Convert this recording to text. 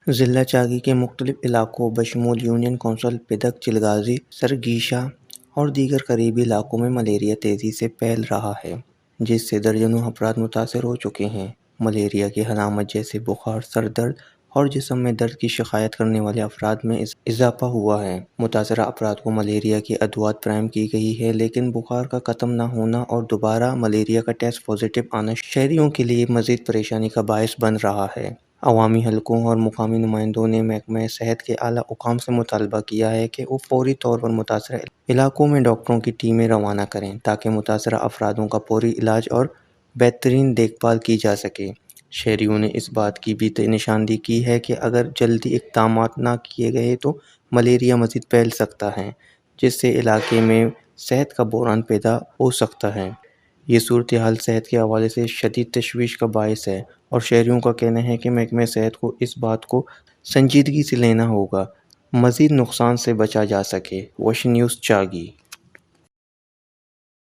ضلع چاگی کے مختلف علاقوں بشمول یونین کونسل، پدک، چلغازی، سرگیشا اور دیگر قریبی علاقوں میں ملیریا تیزی سے پھیل رہا ہے، جس سے درجنوں افراد متاثر ہو چکے ہیں۔ ملیریا کی علامات جیسے بخار، سر درد اور جسم میں درد کی شکایت کرنے والے افراد میں اضافہ ہوا ہے۔ متاثرہ افراد کو ملیریا کی ادویات فراہم کی گئی ہیں، لیکن بخار کا ختم نہ ہونا اور دوبارہ ملیریا کا ٹیسٹ پازیٹیو آنا شہریوں کے لیے مزید پریشانی کا باعث بن رہا ہے۔ عوامی حلقوں اور مقامی نمائندوں نے محکمہ صحت کے اعلیٰ حکام سے مطالبہ کیا ہے کہ وہ فوری طور پر متاثرہ علاقوں میں ڈاکٹروں کی ٹیمیں روانہ کریں تاکہ متاثرہ افراد کا فوری علاج اور بہترین دیکھ بھال کی جا سکے۔ شہریوں نے اس بات کی بھی نشاندہی کی ہے کہ اگر جلدی اقدامات نہ کیے گئے تو ملیریا مزید پھیل سکتا ہے، جس سے علاقے میں صحت کا بحران پیدا ہو سکتا ہے۔ یہ صورتحال صحت کے حوالے سے شدید تشویش کا باعث ہے اور شہریوں کا کہنا ہے کہ محکمہ صحت کو اس بات کو سنجیدگی سے لینا ہوگا مزید نقصان سے بچا جا سکے۔ ویشن نیوز چاگی۔